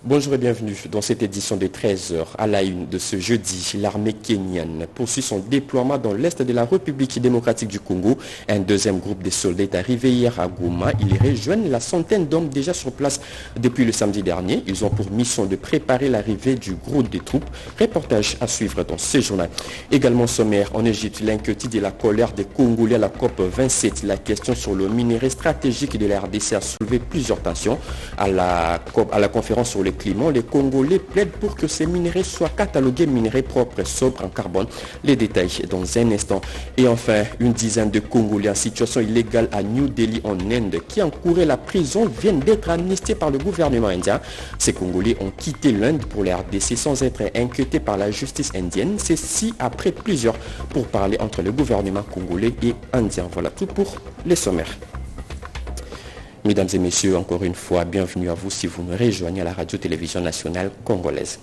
Bonjour et bienvenue dans cette édition de 13h. À la une de ce jeudi, l'armée kenyane poursuit son déploiement dans l'est de la République démocratique du Congo. Un deuxième groupe de soldats est arrivé hier à Goma. Ils rejoignent la centaine d'hommes déjà sur place depuis le samedi dernier. Ils ont pour mission de préparer l'arrivée du groupe de troupes. Reportage à suivre dans ce journal. Également sommaire, en Égypte, l'inquiétude et la colère des Congolais à la COP 27. La question sur le minerai stratégique de la RDC a soulevé plusieurs tensions. À la conférence sur le climat, les Congolais plaident pour que ces minerais soient catalogués minerais propres et sobres en carbone. Les détails dans un instant. Et enfin, une dizaine de Congolais en situation illégale à New Delhi en Inde qui encouraient la prison viennent d'être amnistiés par le gouvernement indien. Ces Congolais ont quitté l'Inde pour la RDC sans être inquiétés par la justice indienne. Ceci après plusieurs pourparlers entre le gouvernement congolais et indien. Voilà tout pour les sommaires. Mesdames et messieurs, encore une fois, bienvenue à vous si vous nous rejoignez à la radio-télévision nationale congolaise.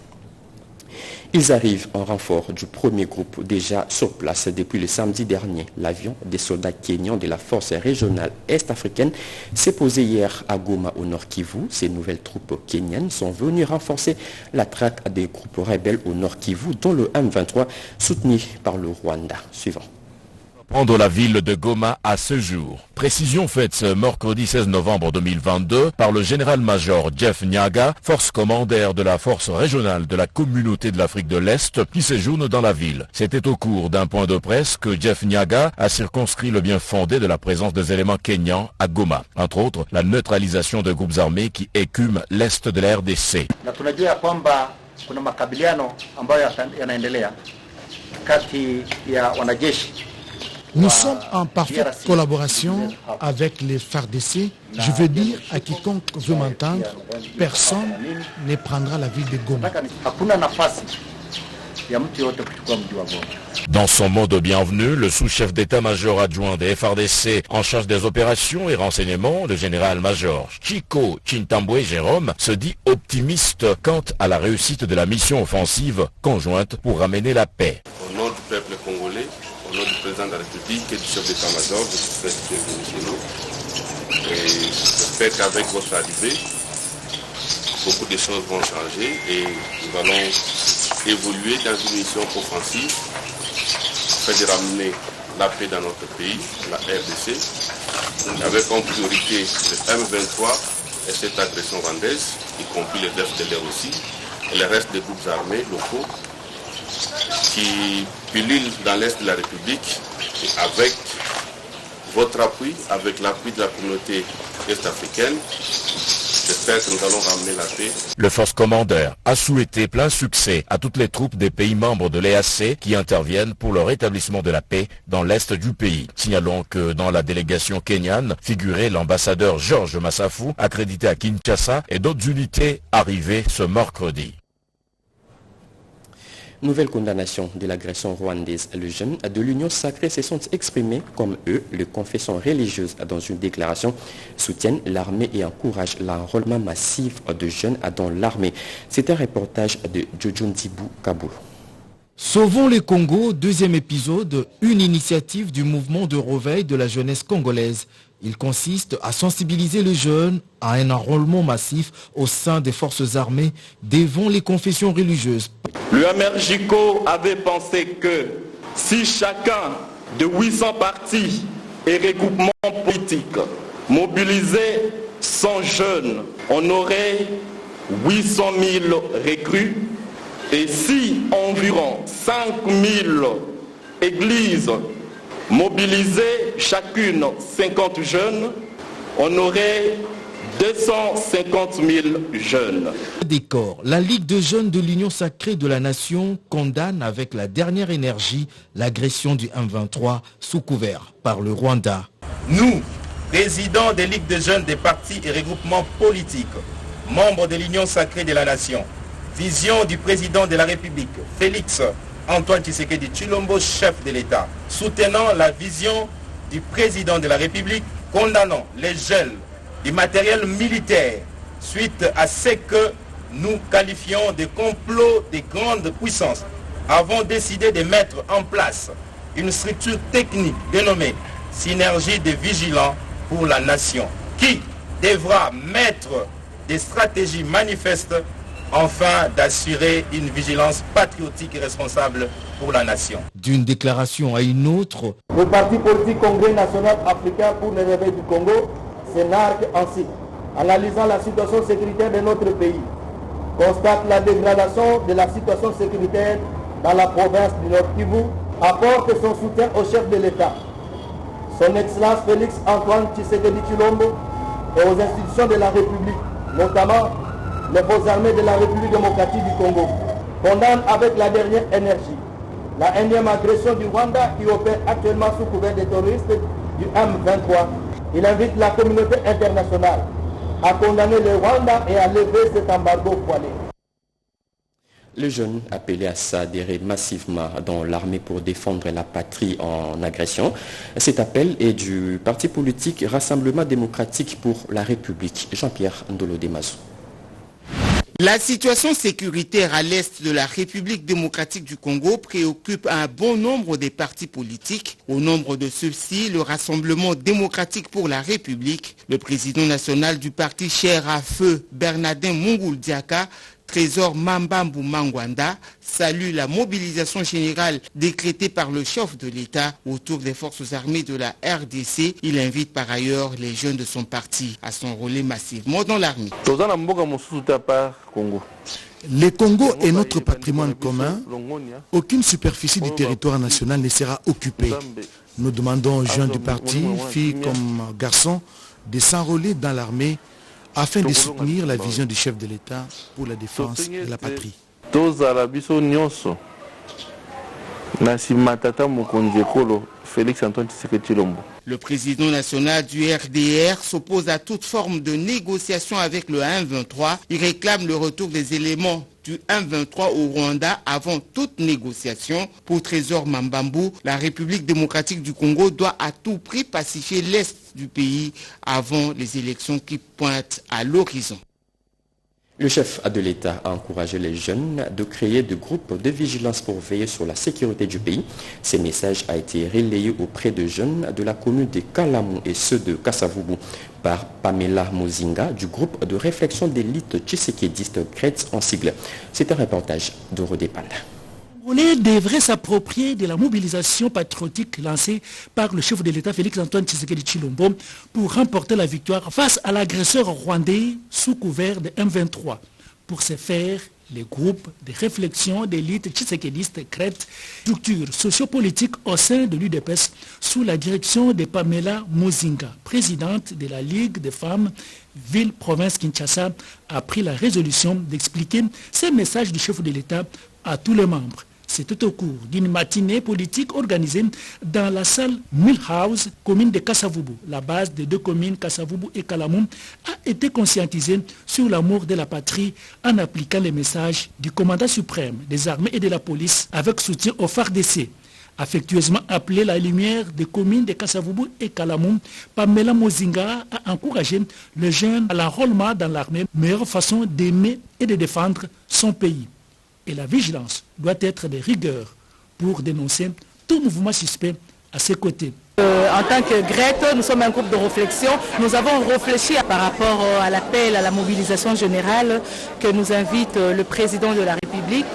Ils arrivent en renfort du premier groupe déjà sur place depuis le samedi dernier. L'avion des soldats kenyans de la force régionale est-africaine s'est posé hier à Goma au Nord Kivu. Ces nouvelles troupes kenyanes sont venues renforcer la traque des groupes rebelles au Nord Kivu, dont le M23 soutenu par le Rwanda. Suivant. Prendre la ville de Goma à ce jour. Précision faite ce mercredi 16 novembre 2022 par le général-major Jeff Nyaga, force commandeur de la force régionale de la communauté de l'Afrique de l'Est, qui séjourne dans la ville. C'était au cours d'un point de presse que Jeff Nyaga a circonscrit le bien fondé de la présence des éléments kenyans à Goma. Entre autres, la neutralisation de groupes armés qui écument l'Est de la RDC. Nous sommes en parfaite collaboration avec les FARDC. Je veux dire à quiconque veut m'entendre, personne ne prendra la ville de Goma. Dans son mot de bienvenue, le sous-chef d'état-major adjoint des FARDC en charge des opérations et renseignements, le général-major Chico Chintambwe Jérôme, se dit optimiste quant à la réussite de la mission offensive conjointe pour ramener la paix. Au nom du peuple congolais, au nom du président de la République et du chef d'état-major, je vous souhaite bienvenue chez nous. Et j'espère qu'avec votre arrivée, beaucoup de choses vont changer et nous allons évoluer dans une mission offensive afin de ramener la paix dans notre pays, la RDC, avec en priorité le M23 et cette agression rwandaise, y compris les FDLR aussi, et le reste des groupes armés locaux qui pullulent dans l'Est de la République. Et avec votre appui, avec l'appui de la communauté est-africaine, j'espère que nous allons ramener la paix. Le force commandeur a souhaité plein succès à toutes les troupes des pays membres de l'EAC qui interviennent pour le rétablissement de la paix dans l'Est du pays. Signalons que dans la délégation kenyane figurait l'ambassadeur Georges Massafou, accrédité à Kinshasa, et d'autres unités arrivées ce mercredi. Nouvelle condamnation de l'agression rwandaise. Les jeunes de l'Union sacrée se sont exprimés comme eux. Les confessions religieuses dans une déclaration soutiennent l'armée et encouragent l'enrôlement massif de jeunes dans l'armée. C'est un reportage de Jojo Ndibou Kaboul. Sauvons les Congo, deuxième épisode, une initiative du mouvement de réveil de la jeunesse congolaise. Il consiste à sensibiliser les jeunes à un enrôlement massif au sein des forces armées devant les confessions religieuses. Le MRJCO avait pensé que si chacun de 800 partis et regroupements politiques mobilisait 100 jeunes, on aurait 800 000 recrues. Et si environ 5 000 églises mobilisaient chacune 50 jeunes, on aurait 250 000 jeunes. Décor, la Ligue de jeunes de l'Union sacrée de la nation condamne avec la dernière énergie l'agression du M23 sous couvert par le Rwanda. Nous, présidents des ligues de jeunes des partis et regroupements politiques, membres de l'Union sacrée de la nation, vision du président de la République, Félix Antoine Tshisekedi Tshilombo, chef de l'État, soutenant la vision du président de la République, condamnant les gels du matériel militaire suite à ce que nous qualifions de complot des grandes puissances, avons décidé de mettre en place une structure technique dénommée Synergie des vigilants pour la nation, qui devra mettre des stratégies manifestes Enfin, d'assurer une vigilance patriotique et responsable pour la nation. D'une déclaration à une autre, le parti politique Congrès national africain pour le réveil du Congo s'énarque ainsi. Analysant la situation sécuritaire de notre pays, constate la dégradation de la situation sécuritaire dans la province du Nord Kivu, apporte son soutien au chef de l'État, son Excellence Félix Antoine Tshisekedi Tshilombo et aux institutions de la République, notamment les forces armées de la République démocratique du Congo, condamne avec la dernière énergie la énième agression du Rwanda qui opère actuellement sous couvert des terroristes du M23. Il invite la communauté internationale à condamner le Rwanda et à lever cet embargo voilé. Les jeunes appelaient à s'adhérer massivement dans l'armée pour défendre la patrie en agression. Cet appel est du parti politique Rassemblement démocratique pour la République. Jean-Pierre Ndolo Demazou. La situation sécuritaire à l'est de la République démocratique du Congo préoccupe un bon nombre des partis politiques. Au nombre de ceux-ci, le Rassemblement démocratique pour la République, le président national du parti cher à feu, Bernardin Mungulu Diaka, Trésor Mambambu Mangwanda, salue la mobilisation générale décrétée par le chef de l'État autour des forces armées de la RDC. Il invite par ailleurs les jeunes de son parti à s'enrôler massivement dans l'armée. Le Congo est notre patrimoine commun. Aucune superficie du territoire national ne sera occupée. Nous demandons aux jeunes du parti, filles comme garçons, de s'enrôler dans l'armée afin de soutenir la vision du chef de l'État pour la défense de la patrie. Le président national du RDR s'oppose à toute forme de négociation avec le M23. Il réclame le retour des éléments du M23 au Rwanda avant toute négociation. Pour Trésor Mambambu, la République démocratique du Congo doit à tout prix pacifier l'Est du pays avant les élections qui pointent à l'horizon. Le chef de l'État a encouragé les jeunes de créer des groupes de vigilance pour veiller sur la sécurité du pays. Ces messages ont été relayés auprès de jeunes de la commune de Kalamu et ceux de Kasavubu par Pamela Mozinga du groupe de réflexion d'élite tshisekédiste CRET en sigle. C'est un reportage de Rodé Panda. On devrait s'approprier de la mobilisation patriotique lancée par le chef de l'État Félix Antoine Tshisekedi Tshilombo pour remporter la victoire face à l'agresseur rwandais sous couvert de M23. Pour ce faire, les groupes de réflexion d'élite tshisekédiste CRET, structure sociopolitique au sein de l'UDPS sous la direction de Pamela Mozinga, présidente de la Ligue des femmes ville-province Kinshasa, a pris la résolution d'expliquer ces messages du chef de l'État à tous les membres. C'était au cours d'une matinée politique organisée dans la salle Milhouse, commune de Kasavubu. La base des deux communes, Kasavubu et Kalamu, a été conscientisée sur l'amour de la patrie en appliquant les messages du commandant suprême des armées et de la police avec soutien au FARDC. Affectueusement appelé la lumière des communes de Kasavubu et Kalamu, Pamela Mozinga a encouragé les jeunes à l'enrôlement dans l'armée, meilleure façon d'aimer et de défendre son pays. Et la vigilance doit être de rigueur pour dénoncer tout mouvement suspect à ses côtés. En tant que GRET, nous sommes un groupe de réflexion. Nous avons réfléchi par rapport à l'appel à la mobilisation générale que nous invite le président de la République.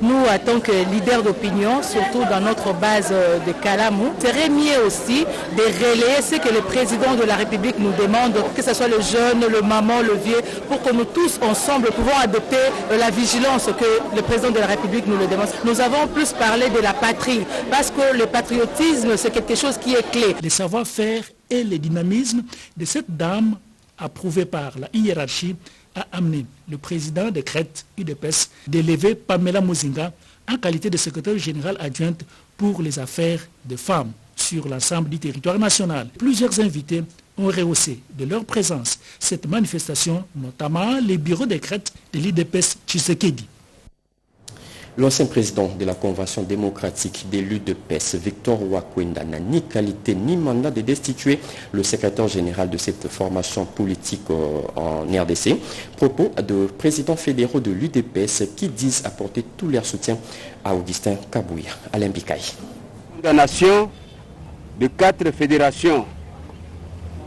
Nous, en tant que leaders d'opinion, surtout dans notre base de Kalamu, serait mieux aussi de relayer ce que le président de la République nous demande, que ce soit le jeune, le maman, le vieux, pour que nous tous ensemble pouvons adopter la vigilance que le président de la République nous le demande. Nous avons plus parlé de la patrie, parce que le patriotisme, c'est quelque chose qui est clé. Le savoir-faire et le dynamisme de cette dame, approuvé par la hiérarchie, a amené le président de CRET UDPS d'élever Pamela Mozinga en qualité de secrétaire général adjointe pour les affaires des femmes sur l'ensemble du territoire national. Plusieurs invités ont rehaussé de leur présence cette manifestation, notamment les bureaux de CRET de l'UDPS Tshisekedi. L'ancien président de la Convention démocratique de l'UDPS, Victor Wakwenda, n'a ni qualité ni mandat de destituer le secrétaire général de cette formation politique en RDC. Propos de présidents fédéraux de l'UDPS qui disent apporter tout leur soutien à Augustin Kabouya. Alain Bikaï. Condamnation de 4 fédérations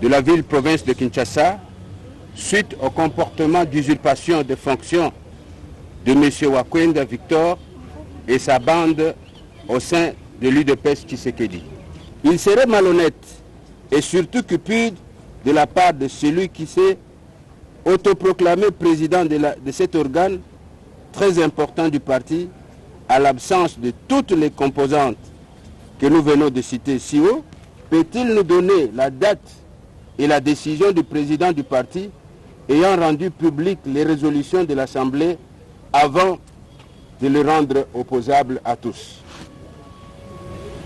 de la ville-province de Kinshasa suite au comportement d'usurpation de fonctions de M. Wakwenda Victor et sa bande au sein de l'UDPS Tshisekedi. Il serait malhonnête et surtout cupide de la part de celui qui s'est autoproclamé président de cet organe très important du parti, à l'absence de toutes les composantes que nous venons de citer si haut. Peut-il nous donner la date et la décision du président du parti ayant rendu publiques les résolutions de l'Assemblée avant de les rendre opposables à tous?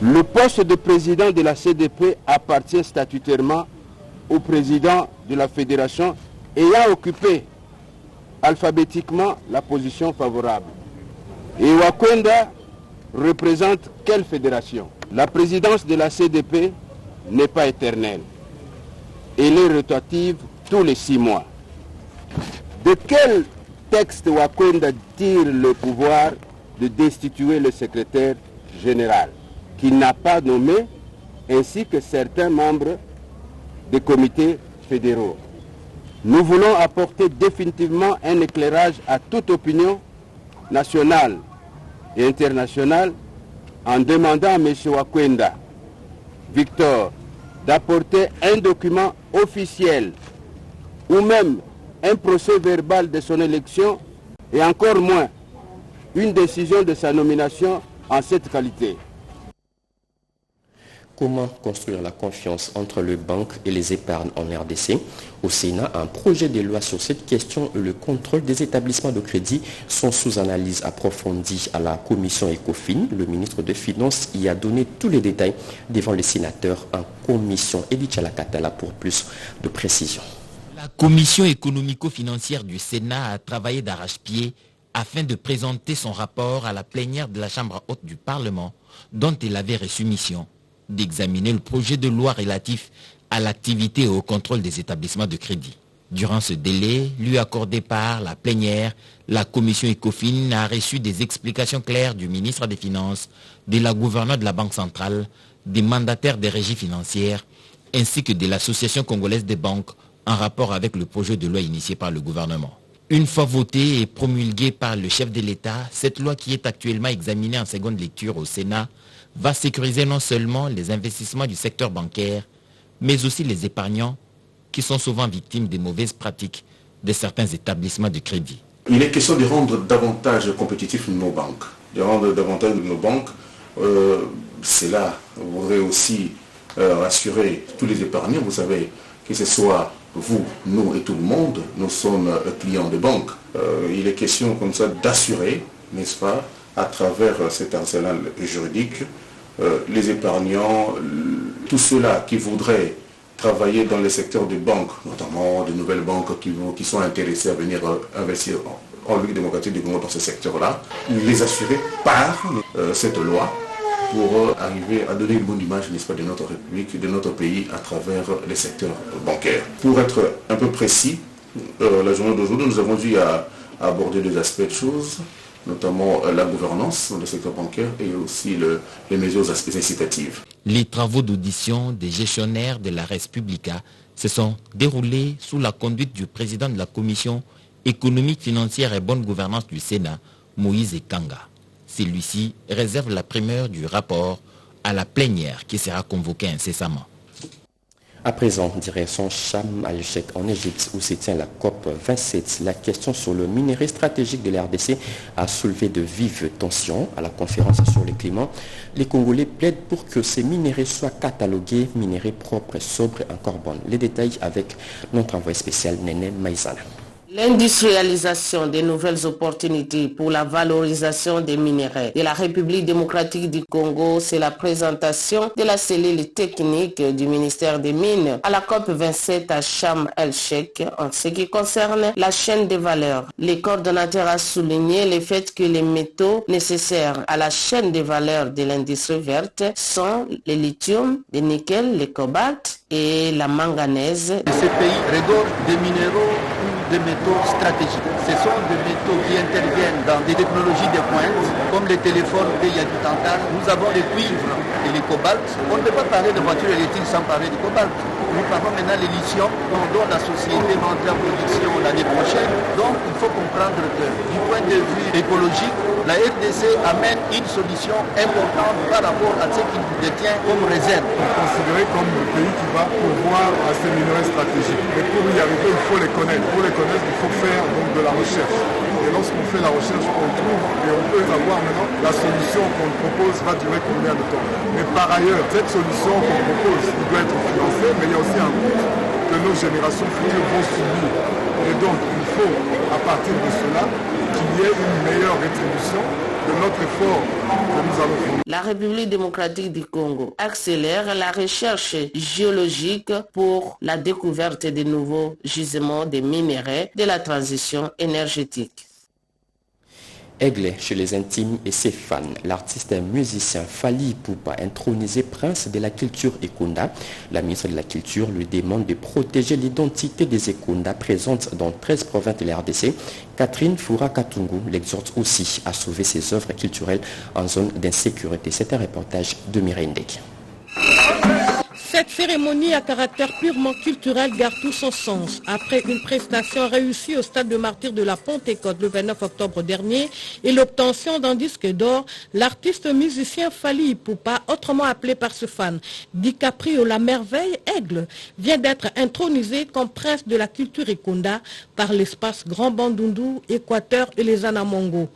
Le poste de président de la CDP appartient statutairement au président de la fédération ayant occupé alphabétiquement la position favorable. Et Wakwenda représente quelle fédération? La présidence de la CDP n'est pas éternelle. Elle est rotative tous les 6 mois. De quel texte Wakwenda tire le pouvoir de destituer le secrétaire général, qu'il n'a pas nommé, ainsi que certains membres des comités fédéraux? Nous voulons apporter définitivement un éclairage à toute opinion nationale et internationale en demandant à M. Wakwenda Victor d'apporter un document officiel ou même un procès verbal de son élection et encore moins une décision de sa nomination en cette qualité. Comment construire la confiance entre les banques et les épargnes en RDC? Au Sénat, un projet de loi sur cette question et le contrôle des établissements de crédit sont sous analyse approfondie à la commission ECOFIN. Le ministre des Finances y a donné tous les détails devant les sénateurs en commission. Edith Chalakatala pour plus de précision. La commission économico-financière du Sénat a travaillé d'arrache-pied afin de présenter son rapport à la plénière de la Chambre haute du Parlement, dont elle avait reçu mission d'examiner le projet de loi relatif à l'activité et au contrôle des établissements de crédit. Durant ce délai, lui accordé par la plénière, la commission ECOFIN a reçu des explications claires du ministre des Finances, de la gouverneure de la Banque centrale, des mandataires des régies financières, ainsi que de l'Association congolaise des banques en rapport avec le projet de loi initié par le gouvernement. Une fois votée et promulguée par le chef de l'État, cette loi qui est actuellement examinée en seconde lecture au Sénat va sécuriser non seulement les investissements du secteur bancaire, mais aussi les épargnants qui sont souvent victimes des mauvaises pratiques de certains établissements de crédit. Il est question de rendre davantage compétitifs nos banques. De rendre davantage nos banques, cela voudrait aussi rassurer tous les épargnants. Vous savez, que ce soit vous, nous et tout le monde, nous sommes clients de banques. Il est question comme ça d'assurer, n'est-ce pas, à travers cet arsenal juridique, les épargnants, tous ceux-là qui voudraient travailler dans le secteur des banques, notamment de nouvelles banques qui sont intéressées à venir investir en République démocratique du Congo dans ce secteur-là, les assurer par cette loi pour arriver à donner une bonne image, n'est-ce pas, de notre République, de notre pays à travers les secteurs bancaires. Pour être un peu précis, la journée d'aujourd'hui, nous avons dû aborder deux aspects de choses, notamment la gouvernance dans le secteur bancaire et aussi les mesures incitatives. Les travaux d'audition des gestionnaires de la Res Publica se sont déroulés sous la conduite du président de la Commission économique, financière et bonne gouvernance du Sénat, Moïse Ekanga. Celui-ci réserve la primeur du rapport à la plénière qui sera convoquée incessamment. À présent, direction Sharm el-Sheikh en Égypte où se tient la COP 27. La question sur le minerai stratégique de la RDC a soulevé de vives tensions à la conférence sur le climat. Les Congolais plaident pour que ces minéraux soient catalogués, minéraux propres, sobres et encore bons. Les détails avec notre envoyé spécial Néné Maïzana. L'industrialisation des nouvelles opportunités pour la valorisation des minerais de la République démocratique du Congo, c'est la présentation de la cellule technique du ministère des Mines à la COP 27 à Sharm el-Sheikh en ce qui concerne la chaîne des valeurs. Les coordonnateurs ont souligné le fait que les métaux nécessaires à la chaîne des valeurs de l'industrie verte sont le lithium, le nickel, le cobalt et la manganèse. Ces pays regorgent des minéraux des métaux stratégiques. Ce sont des métaux qui interviennent dans des technologies de pointe, comme les téléphones qu'il y a du tantal. Nous avons le cuivre et le cobalt. On ne peut pas parler de voitures électriques sans parler de cobalt. Nous parlons maintenant de l'édition dont la société va entrer en production l'année prochaine. Donc il faut comprendre que du point de vue écologique, la RDC amène une solution importante par rapport à ce qu'il détient comme réserve. Considéré comme le pays qui va pourvoir à ces minerais stratégiques. Mais pour y arriver, il faut les connaître. Pour les connaître, il faut faire donc de la recherche. Et lorsqu'on fait la recherche, on trouve et on peut savoir maintenant la solution qu'on propose va durer combien de temps. Mais par ailleurs, cette solution qu'on propose, il doit être financée, mais il y a aussi un coût que nos générations futures vont subir. Et donc, il faut, à partir de cela, qu'il y ait une meilleure rétribution de notre effort que nous allons faire. La République démocratique du Congo accélère la recherche géologique pour la découverte des nouveaux gisements de minerais de la transition énergétique. Aigle chez les intimes et ses fans, l'artiste et musicien Fally Ipupa, intronisé prince de la culture Ekunda. La ministre de la Culture lui demande de protéger l'identité des Ekunda présentes dans 13 provinces de la RDC. Catherine Foura-Katungu l'exhorte aussi à sauver ses œuvres culturelles en zone d'insécurité. C'est un reportage de Mireille Ndek. Cette cérémonie à caractère purement culturel garde tout son sens. Après une prestation réussie au stade de martyrs de la Pentecôte le 29 octobre dernier et l'obtention d'un disque d'or, l'artiste musicien Fally Ipupa, autrement appelé par ses fans DiCaprio la merveille Aigle, vient d'être intronisé comme prince de la culture Ekunda par l'espace Grand Bandundu, Équateur et les Anamongo.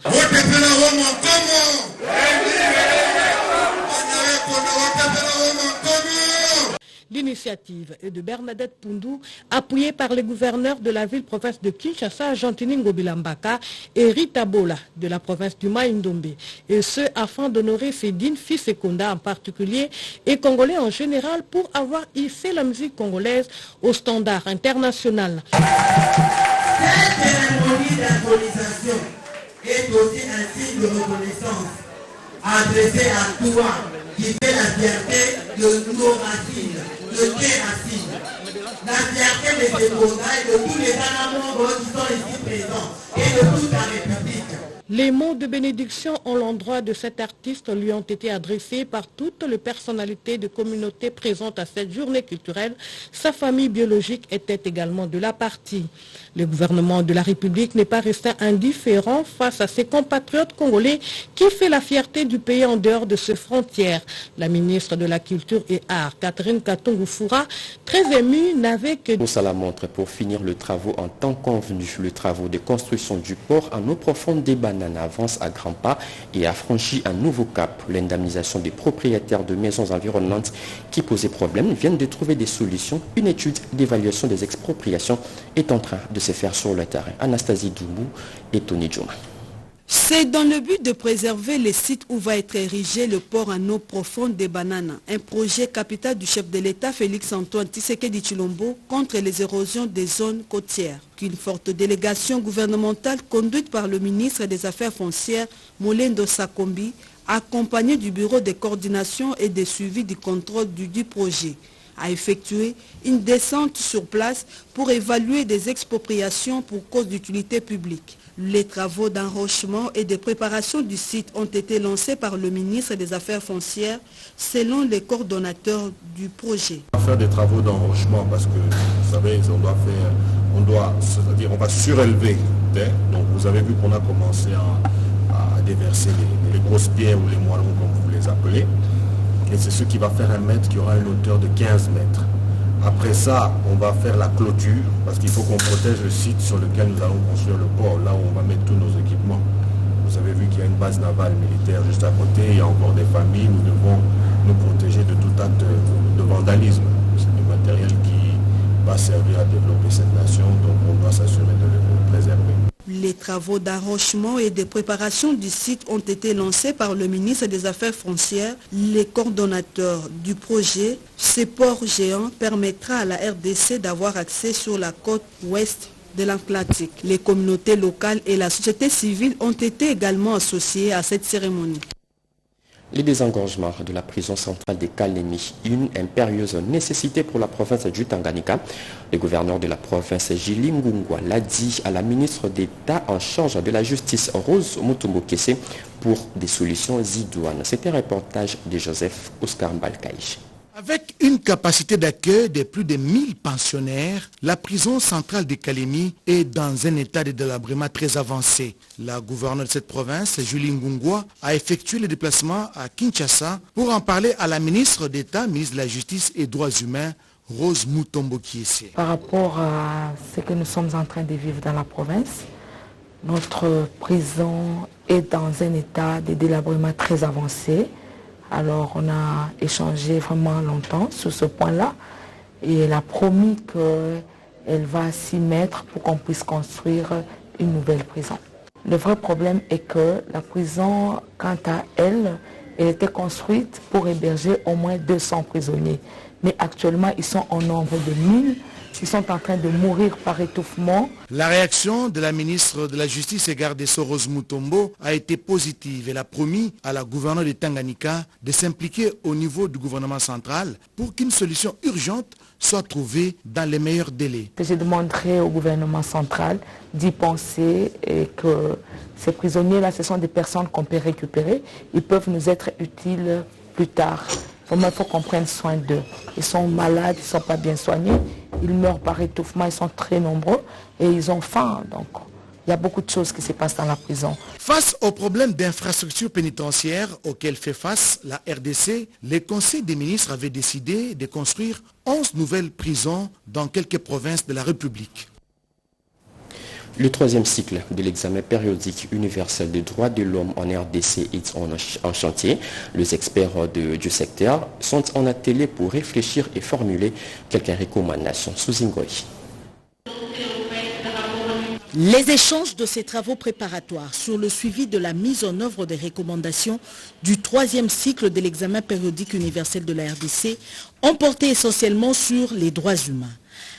L'initiative est de Bernadette Pundu, appuyée par les gouverneurs de la ville-province de Kinshasa, Gentini Ngobilambaka et Rita Bola de la province du Maïndombe. Et ce, afin d'honorer ces dignes fils Ekunda en particulier et congolais en général pour avoir hissé la musique congolaise au standard international. Cette cérémonie d'intronisation est aussi un signe de reconnaissance adressé à toi qui fait la fierté de nos racines. Le racine, la fierté de ces Ekunda et de tous les Anamongos qui sont ici présents et de toute la République. Les mots de bénédiction en l'endroit de cet artiste lui ont été adressés par toutes les personnalités de communautés présentes à cette journée culturelle. Sa famille biologique était également de la partie. Le gouvernement de la République n'est pas resté indifférent face à ses compatriotes congolais qui fait la fierté du pays en dehors de ses frontières. La ministre de la Culture et Arts, Catherine Katungu Foura, très émue, n'avait que... Pour ça la montre, pour finir le travaux en temps convenu, le travaux de construction du port en eau profonde des bananes avance à grands pas et a franchi un nouveau cap. L'indemnisation des propriétaires de maisons environnantes qui posaient problème viennent de trouver des solutions. Une étude d'évaluation des expropriations est en train de se faire sur le terrain. Anastasie Doumou et Tony Djoma. C'est dans le but de préserver les sites où va être érigé le port en eau profonde des Bananes, un projet capital du chef de l'État Félix Antoine Tshisekedi Tshilombo contre les érosions des zones côtières, qu'une forte délégation gouvernementale conduite par le ministre des Affaires foncières Molendo Sakombi, accompagné du bureau de coordination et de suivi du contrôle du projet, a effectué une descente sur place pour évaluer des expropriations pour cause d'utilité publique. Les travaux d'enrochement et de préparation du site ont été lancés par le ministre des Affaires foncières selon les coordonnateurs du projet. On va faire des travaux d'enrochement parce que, vous savez, on va surélever. Donc vous avez vu qu'on a commencé à déverser les grosses pierres ou les moellons comme vous les appelez. Et c'est ce qui va faire un mètre qui aura une hauteur de 15 mètres. Après ça, on va faire la clôture parce qu'il faut qu'on protège le site sur lequel nous allons construire le port, là où on va mettre tous nos équipements. Vous avez vu qu'il y a une base navale militaire juste à côté, il y a encore des familles, nous devons nous protéger de tout acte de vandalisme. C'est du matériel qui va servir à développer cette nation, donc on doit s'assurer de le préserver. Les travaux d'enrochement et de préparation du site ont été lancés par le ministre des Affaires foncières, les coordonnateurs du projet. Ce port géant permettra à la RDC d'avoir accès sur la côte ouest de l'Atlantique. Les communautés locales et la société civile ont été également associées à cette cérémonie. Les désengorgements de la prison centrale de Kalemi, une impérieuse nécessité pour la province du Tanganyika. Le gouverneur de la province, Gilles Ngungwa, l'a dit à la ministre d'État en charge de la justice, Rose Mutombo Kesse, pour des solutions idoines. C'était un reportage de Joseph Oscar Mbalkaïch. Avec une capacité d'accueil de plus de 1000 pensionnaires, la prison centrale de Kalemi est dans un état de délabrement très avancé. La gouverneure de cette province, Julie Ngungwa, a effectué le déplacement à Kinshasa pour en parler à la ministre d'État, ministre de la Justice et Droits Humains, Rose Mutombo Kiese. Par rapport à ce que nous sommes en train de vivre dans la province, notre prison est dans un état de délabrement très avancé. Alors on a échangé vraiment longtemps sur ce point-là et elle a promis qu'elle va s'y mettre pour qu'on puisse construire une nouvelle prison. Le vrai problème est que la prison, quant à elle, elle était construite pour héberger au moins 200 prisonniers. Mais actuellement, ils sont en nombre de 1000. Ils sont en train de mourir par étouffement. La réaction de la ministre de la Justice et garde des Sceaux, Rose Mutombo, a été positive. Elle a promis à la gouverneure de Tanganyika de s'impliquer au niveau du gouvernement central pour qu'une solution urgente soit trouvée dans les meilleurs délais. Je demanderai au gouvernement central d'y penser et que ces prisonniers-là, ce sont des personnes qu'on peut récupérer. Ils peuvent nous être utiles plus tard. Il faut qu'on prenne soin d'eux. Ils sont malades, ils ne sont pas bien soignés, ils meurent par étouffement, ils sont très nombreux et ils ont faim. Donc il y a beaucoup de choses qui se passent dans la prison. Face aux problèmes d'infrastructure pénitentiaire auxquels fait face la RDC, le Conseil des ministres avait décidé de construire 11 nouvelles prisons dans quelques provinces de la République. Le troisième cycle de l'examen périodique universel des droits de l'homme en RDC est en chantier. Les experts du secteur sont en atelier pour réfléchir et formuler quelques recommandations. Sous Ngoy. Les échanges de ces travaux préparatoires sur le suivi de la mise en œuvre des recommandations du troisième cycle de l'examen périodique universel de la RDC ont porté essentiellement sur les droits humains,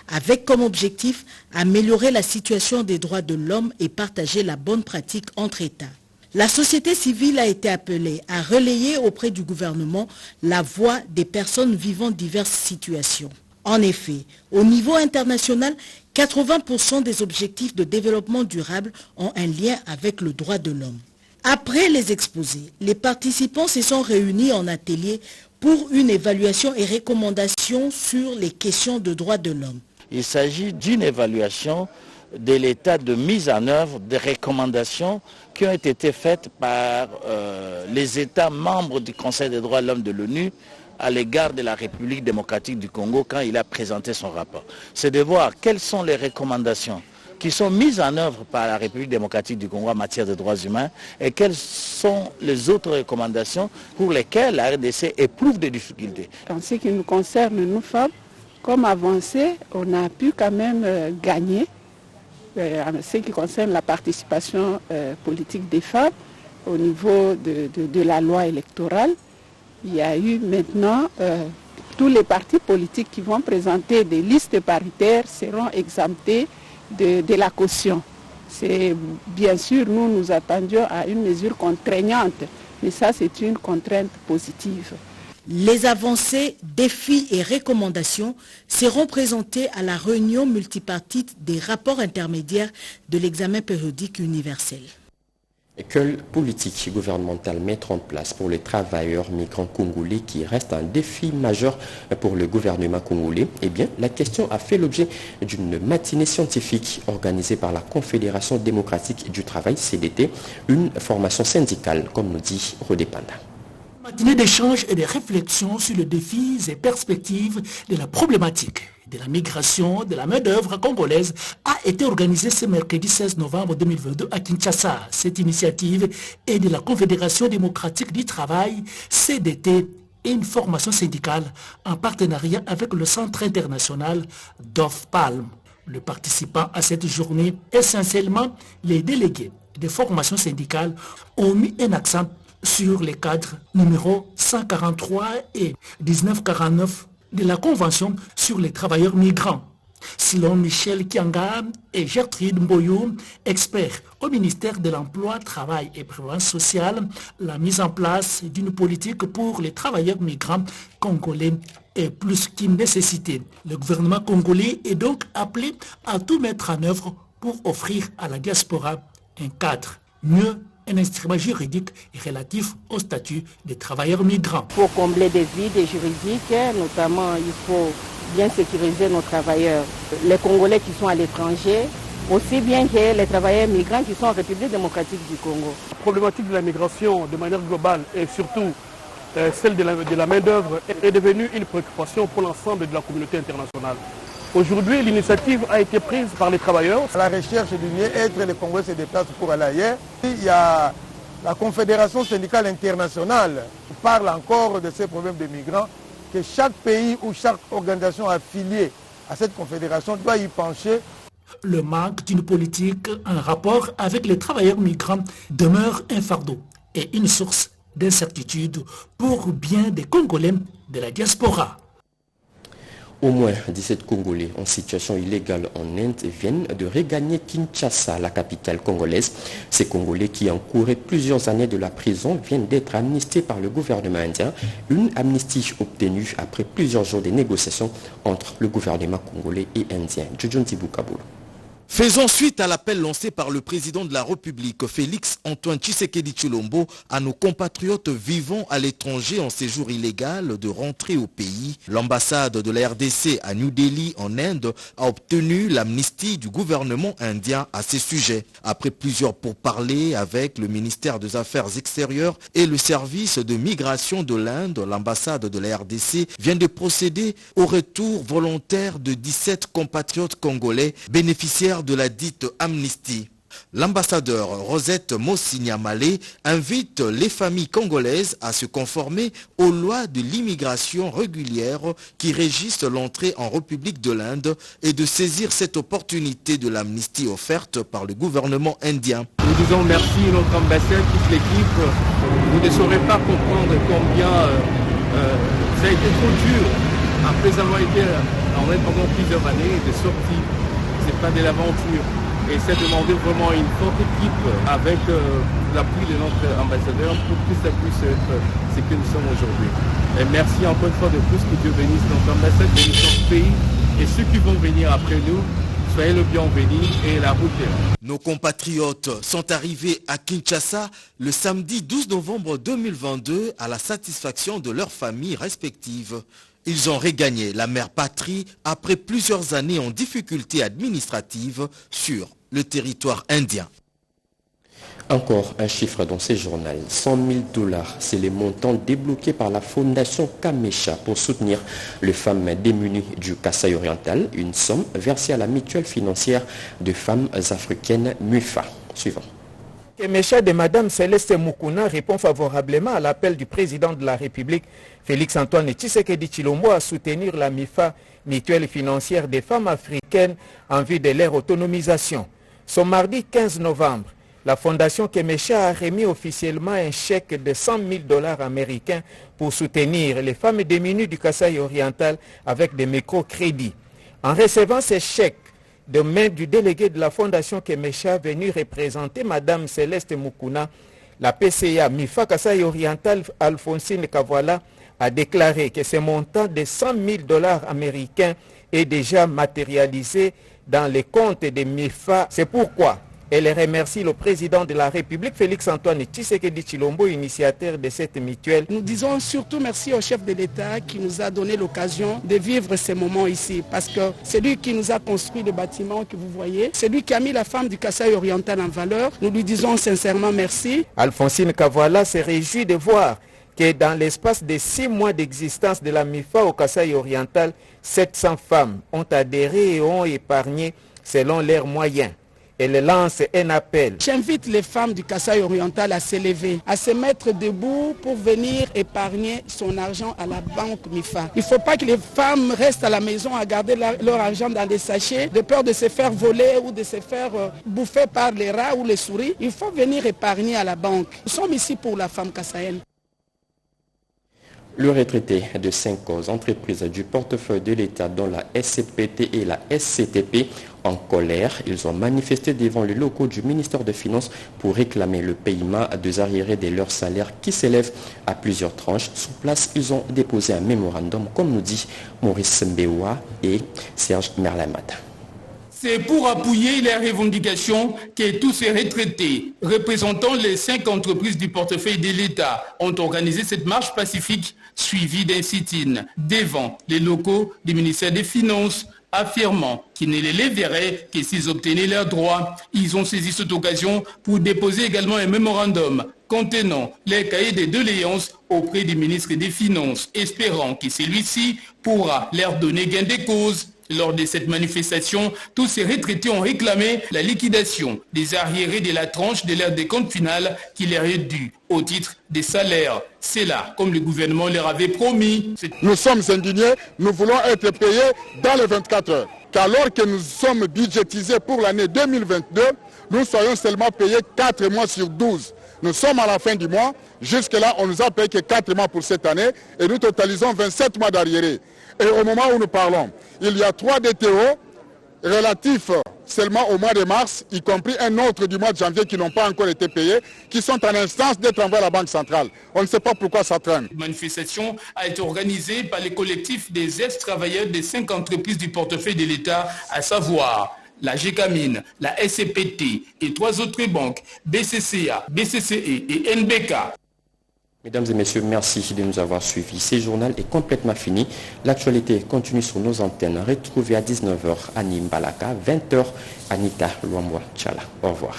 avec comme objectif améliorer la situation des droits de l'homme et partager la bonne pratique entre États. La société civile a été appelée à relayer auprès du gouvernement la voix des personnes vivant diverses situations. En effet, au niveau international, 80% des objectifs de développement durable ont un lien avec le droit de l'homme. Après les exposés, les participants se sont réunis en atelier pour une évaluation et recommandation sur les questions de droits de l'homme. Il s'agit d'une évaluation de l'état de mise en œuvre des recommandations qui ont été faites par les États membres du Conseil des droits de l'homme de l'ONU à l'égard de la République démocratique du Congo quand il a présenté son rapport. C'est de voir quelles sont les recommandations qui sont mises en œuvre par la République démocratique du Congo en matière de droits humains et quelles sont les autres recommandations pour lesquelles la RDC éprouve des difficultés. En ce qui nous concerne, nous femmes, comme avancé, on a pu quand même gagner en ce qui concerne la participation politique des femmes au niveau de la loi électorale. Il y a eu maintenant tous les partis politiques qui vont présenter des listes paritaires seront exemptés de la caution. C'est bien sûr, nous attendions à une mesure contraignante, mais ça c'est une contrainte positive. Les avancées, défis et recommandations seront présentées à la réunion multipartite des rapports intermédiaires de l'examen périodique universel. Quelle politique gouvernementale mettre en place pour les travailleurs migrants congolais qui reste un défi majeur pour le gouvernement congolais? Eh bien, la question a fait l'objet d'une matinée scientifique organisée par la Confédération démocratique du travail, CDT, une formation syndicale, comme nous dit Rodé Panda. Matinée d'échange et de réflexion sur les défis et perspectives de la problématique de la migration de la main-d'œuvre congolaise a été organisée ce mercredi 16 novembre 2022 à Kinshasa. Cette initiative est de la Confédération démocratique du travail, CDT, et une formation syndicale en partenariat avec le Centre international d'OFPALM. Le participant à cette journée, essentiellement les délégués des formations syndicales, ont mis un accent sur les cadres numéro 143 et 1949 de la Convention sur les travailleurs migrants. Selon Michel Kianga et Gertrude Mboyou, experts au ministère de l'Emploi, Travail et Prévoyance sociale, la mise en place d'une politique pour les travailleurs migrants congolais est plus qu'une nécessité. Le gouvernement congolais est donc appelé à tout mettre en œuvre pour offrir à la diaspora un cadre mieux un instrument juridique relatif au statut des travailleurs migrants. Pour combler des vides juridiques, notamment il faut bien sécuriser nos travailleurs, les Congolais qui sont à l'étranger, aussi bien que les travailleurs migrants qui sont en République démocratique du Congo. La problématique de la migration de manière globale et surtout celle de la main-d'œuvre est devenue une préoccupation pour l'ensemble de la communauté internationale. Aujourd'hui, l'initiative a été prise par les travailleurs. La recherche du mieux-être, les Congolais se déplacent pour aller ailleurs. Il y a la Confédération syndicale internationale qui parle encore de ces problèmes de migrants, que chaque pays ou chaque organisation affiliée à cette confédération doit y pencher. Le manque d'une politique en rapport avec les travailleurs migrants demeure un fardeau et une source d'incertitude pour bien des Congolais de la diaspora. Au moins 17 Congolais en situation illégale en Inde viennent de regagner Kinshasa, la capitale congolaise. Ces Congolais qui encouraient plusieurs années de la prison viennent d'être amnistés par le gouvernement indien. Une amnistie obtenue après plusieurs jours de négociations entre le gouvernement congolais et indien. Djodjon Tiboukaboul. Faisons suite à l'appel lancé par le président de la République, Félix Antoine Tshisekedi Tshilombo, à nos compatriotes vivant à l'étranger en séjour illégal de rentrer au pays. L'ambassade de la RDC à New Delhi, en Inde, a obtenu l'amnistie du gouvernement indien à ces sujets. Après plusieurs pourparlers avec le ministère des Affaires extérieures et le service de migration de l'Inde, l'ambassade de la RDC vient de procéder au retour volontaire de 17 compatriotes congolais bénéficiaires de la dite amnistie. L'ambassadeur Rosette Mosignamale invite les familles congolaises à se conformer aux lois de l'immigration régulière qui régissent l'entrée en République de l'Inde et de saisir cette opportunité de l'amnistie offerte par le gouvernement indien. Nous disons merci à notre ambassade, toute l'équipe. Vous ne saurez pas comprendre combien ça a été trop dur après avoir été en Inde pendant plusieurs années de sortie. C'est pas de l'aventure. Et c'est demander vraiment une forte équipe avec l'appui de notre ambassadeur pour que ça puisse être ce que nous sommes aujourd'hui. Et merci encore une fois de plus, que Dieu bénisse notre ambassade, bénisse notre pays. Et ceux qui vont venir après nous, soyez le bienvenu et la route est là. Nos compatriotes sont arrivés à Kinshasa le samedi 12 novembre 2022 à la satisfaction de leurs familles respectives. Ils ont regagné la mère patrie après plusieurs années en difficulté administrative sur le territoire indien. Encore un chiffre dans ce journal, 100 000 $, c'est le montant débloqué par la fondation Kamesha pour soutenir les femmes démunies du Kasaï oriental, une somme versée à la mutuelle financière de femmes africaines MUFA. Suivant. Kamesha de Madame Céleste Mukuna répond favorablement à l'appel du président de la République, Félix Antoine Tshisekedi Tshilombo, à soutenir la MIFA, mutuelle financière des femmes africaines, en vue de leur autonomisation. Ce mardi 15 novembre, la fondation Kamesha a remis officiellement un chèque de 100 000 $ américains pour soutenir les femmes démunies du Kasaï oriental avec des microcrédits. En recevant ces chèques de main du délégué de la fondation Kamesha venu représenter Madame Céleste Mukuna, la PCA MIFA Kasaï oriental Alphonsine Kavala a déclaré que ce montant de 100 000 $ américains est déjà matérialisé dans les comptes de MIFA. C'est pourquoi elle remercie le président de la République, Félix Antoine Tshisekedi Tshilombo, initiateur de cette mutuelle. Nous disons surtout merci au chef de l'État qui nous a donné l'occasion de vivre ces moments ici. Parce que c'est lui qui nous a construit le bâtiment que vous voyez. C'est lui qui a mis la femme du Kasaï oriental en valeur. Nous lui disons sincèrement merci. Alphonsine Kavala se réjouit de voir que dans l'espace de 6 mois d'existence de la MIFA au Kasaï oriental, 700 femmes ont adhéré et ont épargné selon leurs moyens. Elle lance un appel. J'invite les femmes du Kasaï oriental à s'élever, à se mettre debout pour venir épargner son argent à la banque MIFA. Il ne faut pas que les femmes restent à la maison à garder leur argent dans des sachets de peur de se faire voler ou de se faire bouffer par les rats ou les souris. Il faut venir épargner à la banque. Nous sommes ici pour la femme kassaïenne. Le retraité de 5 entreprises du portefeuille de l'État dont la SCPT et la SCTP en colère, ils ont manifesté devant les locaux du ministère des Finances pour réclamer le paiement des arriérés de leurs salaires qui s'élèvent à plusieurs tranches. Sur place, ils ont déposé un mémorandum, comme nous dit Maurice Mbewa et Serge Merlamata. C'est pour appuyer les revendications que tous ces retraités représentant les 5 entreprises du portefeuille de l'État ont organisé cette marche pacifique suivie d'un sit-in devant les locaux du ministère des Finances, affirmant qu'ils ne les lèveraient que s'ils obtenaient leurs droits. Ils ont saisi cette occasion pour déposer également un mémorandum contenant les cahiers de doléances auprès du ministre des Finances, espérant que celui-ci pourra leur donner gain de cause. Lors de cette manifestation, tous ces retraités ont réclamé la liquidation des arriérés de la tranche de leur décompte final qui leur est due au titre des salaires. C'est là, comme le gouvernement leur avait promis. Nous sommes indignés, nous voulons être payés dans les 24 heures. Qu'alors que nous sommes budgétisés pour l'année 2022, nous soyons seulement payés 4 mois sur 12. Nous sommes à la fin du mois. Jusque-là, on nous a payé que 4 mois pour cette année et nous totalisons 27 mois d'arriérés. Et au moment où nous parlons, il y a 3 DTO relatifs seulement au mois de mars, y compris un autre du mois de janvier qui n'ont pas encore été payés, qui sont en instance d'être envoyés à la Banque centrale. On ne sait pas pourquoi ça traîne. La manifestation a été organisée par les collectifs des ex-travailleurs des 5 entreprises du portefeuille de l'État, à savoir la GECAMINE, la SCPT et 3 autres banques, BCCA, BCCE et NBK. Mesdames et messieurs, merci de nous avoir suivis. Ce journal est complètement fini. L'actualité continue sur nos antennes. Retrouvez à 19h à Nimbalaka, 20h Anita Luamwa Tchala. Au revoir.